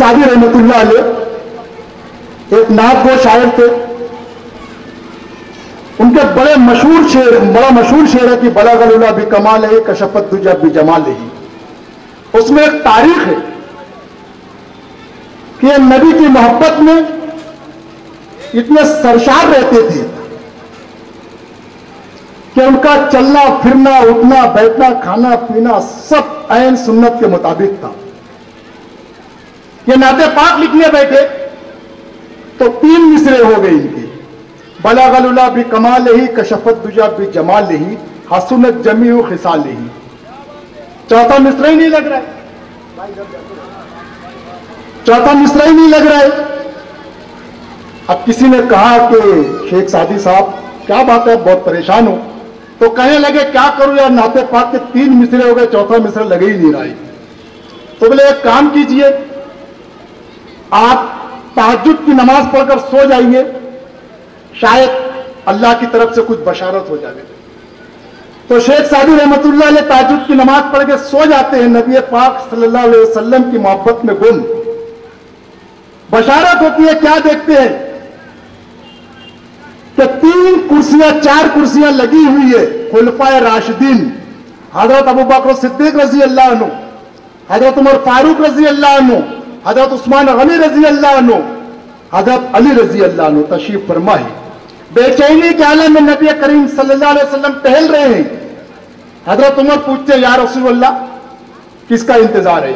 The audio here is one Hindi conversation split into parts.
सादी रहमतुल्लाह अलैह एक नात गो शायर थे। उनके बड़ा मशहूर शेर है कि बलगल उला भी कमाल है कशफत दुजा भी जमाल है। उसमें एक तारीख है कि नबी की मोहब्बत में इतने सरशार रहते थे कि उनका चलना फिरना उठना बैठना खाना पीना सब ऐन सुन्नत के मुताबिक था। ये नाते पाक लिखने बैठे तो 3 मिसरे हो गए इनके, बलागलुला भी कमाल ही कशफत दुजा भी जमाल ही हसुनत जमी खिसाल ही। चौथा मिसरा ही नहीं लग रहा है, चौथा मिसरा ही नहीं लग रहा है। अब किसी ने कहा कि शेख सादी साहब क्या बात है, बहुत परेशान हो। तो कहने लगे क्या करूं यार, नाते पाक के 3 मिसरे हो गए, चौथा मिसरा लगे ही नहीं रहा है। तो बोले एक काम कीजिए, आप तहज्जुद की नमाज पढ़कर सो जाइए, शायद अल्लाह की तरफ से कुछ बशारत हो जाए। तो शेख सादी रहमतुल्लाह अलैह तहज्जुद की नमाज पढ़ के सो जाते हैं। नबी पाक सल्लल्लाहु अलैहि वसल्लम की मोहब्बत में गुम बशारत होती है। क्या देखते हैं कि 3 कुर्सियां 4 कुर्सियां लगी हुई है। खुलफाए राशिदीन हजरत अबू बकर सिद्दीक रजी अल्लाह अन्हु, हजरत उमर फारूक रजी अल्लाह अन्हु, हजरत उस्मान गनी रजी अल्लाह अन्हु, हजरत अली रजी अल्लाह अन्हु तशरीफ फरमा है। बेचैनी के आलम में नबी करीम सल्लल्लाहु अलैहि वसल्लम टहल रहे हैं। हजरत उमर पूछते हैं या रसूल अल्लाह किसका इंतजार है?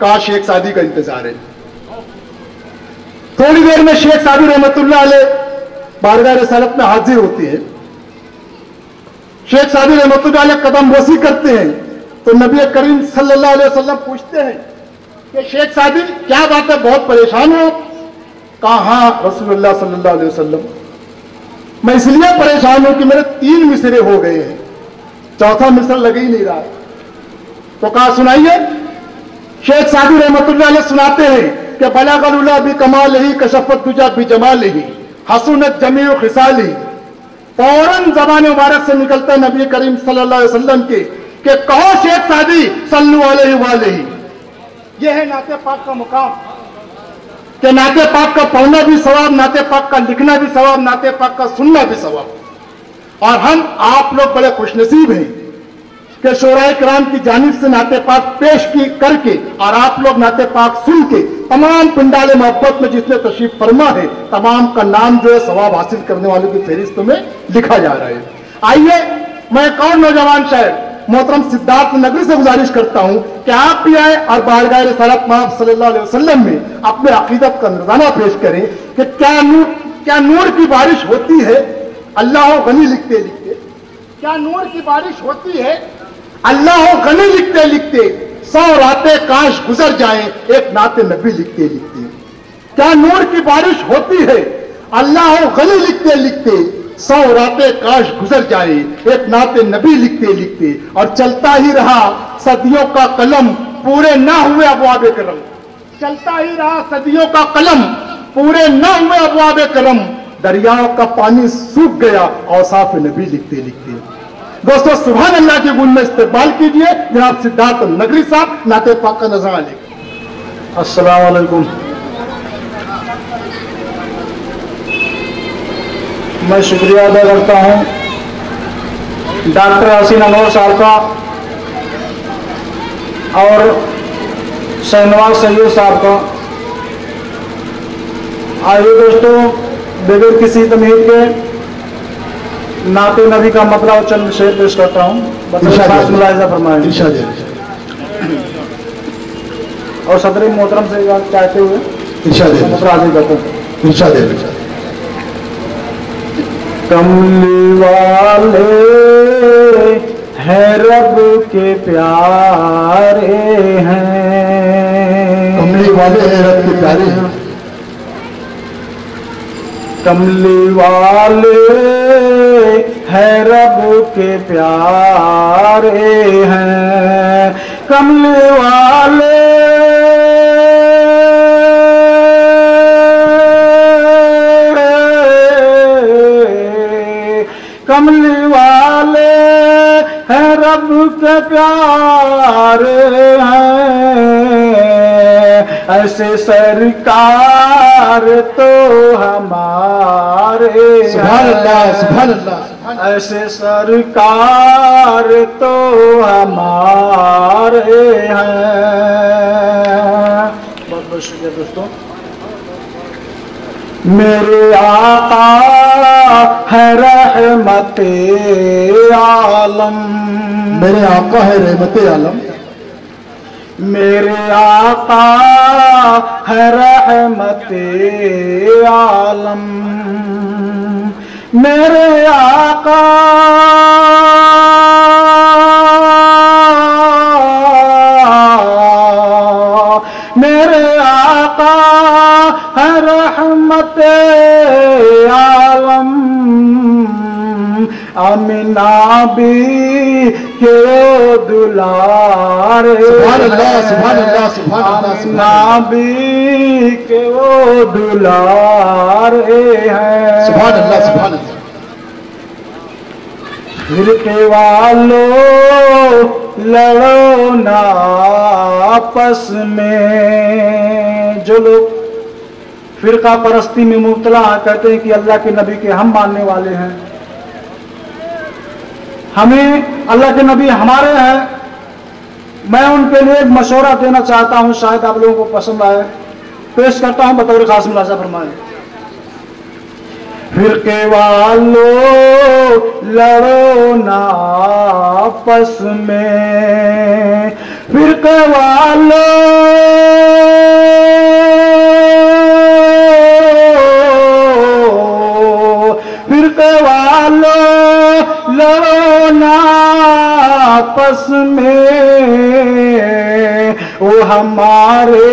कहा शेख सादी का इंतजार है। थोड़ी देर में शेख सादी रहमतुल्लाह अलैह बारगाह रिसालत में हाजिर होती है। शेख सादी रहमतुल्लाह अलैह कदम बोसी करते हैं तो नबी करीम सल्लल्लाहु अलैहि वसल्लम पूछते हैं कि शेख सादी क्या बात है, बहुत परेशान हो? कहा हां रसूलुल्लाह सल्लल्लाहु अलैहि वसल्लम, मैं इसलिए परेशान हूं कि मेरे 3 मिसरे हो गए हैं, चौथा मिसरा लग ही नहीं रहा। तो कहा सुनाइए। शेख सादी रहमतुल्लाह अलैह सुनाते हैं कि बलागलुला भी कमाल ही कशफत दुजा भी जमाल ही हसुनत जमी खिसाली। फौरन ज़बान मुबारक से निकलता है नबी करीम सल्लल्लाहु अलैहि वसल्लम के कि कहो शेख सादी सल्लु अलैहि वालैहि। यह है नाते पाक का मुकाम कि नाते पाक का पढ़ना भी सवाब, नाते पाक का लिखना भी सवाब, नाते पाक का सुनना भी सवाब। और हम आप लोग बड़े खुशनसीब हैं कि शोराए किराम की जानिब से नाते पाक पेश की करके और आप लोग नाते पाक सुन के तमाम पिंडाले मोहब्बत में जिसने तशरीफ फरमा है तमाम का नाम जो है सवाब हासिल करने वालों की फहरिस्त में लिखा जा रहा है। आइए मैं एक और नौजवान शायर मोहतरम सिद्धार्थ नगरी से गुजारिश करता हूं कि आप भी आए और बारगाह रिसालत महब सल्लल्लाहु अलैहि वसल्लम में अपने अकीदत का नजराना पेश करें कि क्या नूर की बारिश होती है अल्लाह गनी लिखते लिखते। क्या नूर की बारिश होती है अल्लाह गनी लिखते लिखते 100 रातें काश गुजर जाए एक नाते नबी लिखते लिखते। क्या नूर की बारिश होती है अल्लाह गनी लिखते लिखते 100 रातें काश गुजर जाए एक नाते नबी लिखते लिखते। और चलता ही रहा सदियों का कलम पूरे ना हुए अबवाब करम। चलता ही रहा सदियों का कलम पूरे ना हुए अबवाब करम। दरियाओं का पानी सूख गया औसाफ नबी लिखते लिखते। दोस्तों सुभान अल्लाह के गुण में इस्तेमाल कीजिए जनाब सिद्धार्थ नगरी साहब नाते पाक का नजराना लेकर। अस्सलाम वालेकुम। मैं शुक्रिया अदा करता हूँ डॉक्टर हसीन अनवर साहब का और शहनवाज सैयद साहब का। आइए दोस्तों बगैर किसी तमीज के नाते नबी का मतलब और चंद शेर पेश करता हूँ, मुलाहिजा फरमाएं और सदर मोहतरम से चाहते हुए हाजिर करते हैं। कमली वाले हैं रब के प्यारे हैं, कमली वाले हैं रब के प्यारे हैं। कमली वाले हैं रब के प्यारे हैं, कमली वाले कमली वाले हैं रब के प्यारे हैं, ऐसे सरकार तो हमारे सुभान अल्लाह, हैं, सुभान अल्लाह, ऐसे सरकार तो हमारे हैं। बहुत बहुत शुक्रिया दोस्तों। मेरे आका है रहमते आलम, मेरे आका है रहमते आलम, मेरे आका है रहमते आलम, मेरे आका मेरे आका है रहमते आलम, आमिना भी के दुलारे, सुभान अल्लाह, सुभान अल्लाह, सुभान अल्लाह, आमिना भी के वो दुलारे हैं। सुभान अल्लाह, सुभान अल्लाह। फिरके वालों लड़ो ना आपस में, जो लोग फिरका परस्ती में मुब्तला कहते हैं कि अल्लाह के नबी के हम मानने वाले हैं, हमें अल्लाह के नबी हमारे हैं, मैं उनके लिए एक मशवरा देना चाहता हूं, शायद आप लोगों को पसंद आए। पेश करता हूं बतौर खास मुलाजा फरमाए। फिरके वालों लड़ो ना आपस में, फिरके वालों फिरके वालों लड़ो ना आपस में, वो हमारे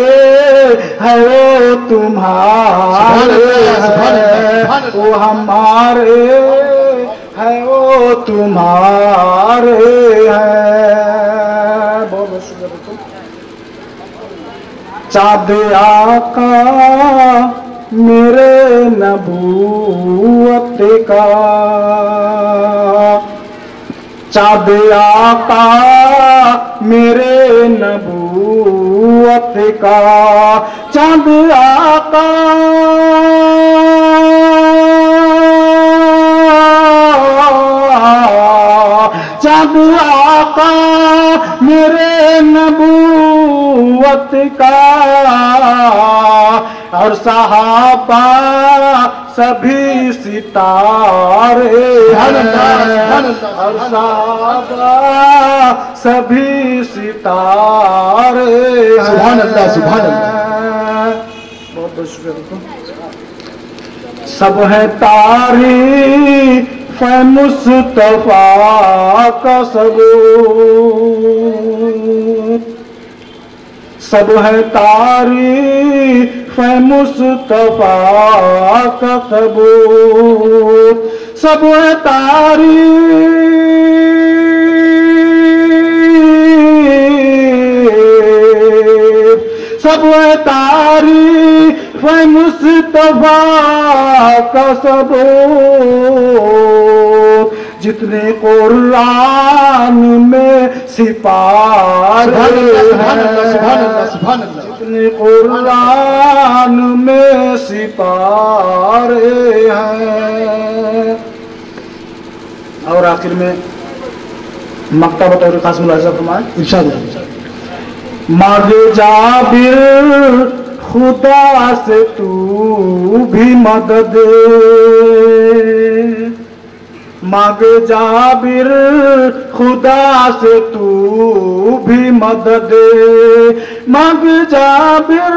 है वो तुम्हारे हैं, वो हमारे है वो तुम्हारे हैं। बहुत बहुत शुक्रिया दोस्तों। चाँद आका मेरे नबूवत का, चाँद आका मेरे नबूवत का, चाँद आका चाँद आका मेरे नबूवत का, और सहाबा सभी सितारे हैं, और सहाबा सभी सितारे हैं। सुभान अल्लाह, सुभान अल्लाह। बहुत बहुत शुक्रिया दोस्तों। सब है तारीफ मुस्तफा का सबूत, सब है तारीफ मुस्तफा का सबूत, सब है तारीफ, सब है तारीफ मुस्तफा का सबूत, जितने कुरान में सिपारे हैं, जितने कुरान में सिपारे हैं। और आखिर में मक्ता बतौर खास मुलाजा फरमाए। इरशाद। मांगे जाबिर खुदा से तू भी मदद, मांगे जाबिर खुदा से तू भी मदद, मांग जाबिर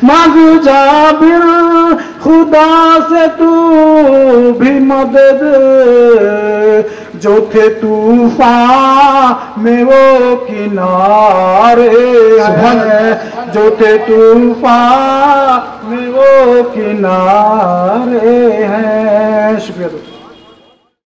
मांग जाबिर खुदा से तू भी मदद, जो थे तूफान में वो किनारे हैं, जो थे तूफान में वो किनारे हैं। शुक्रिया दोस्तों।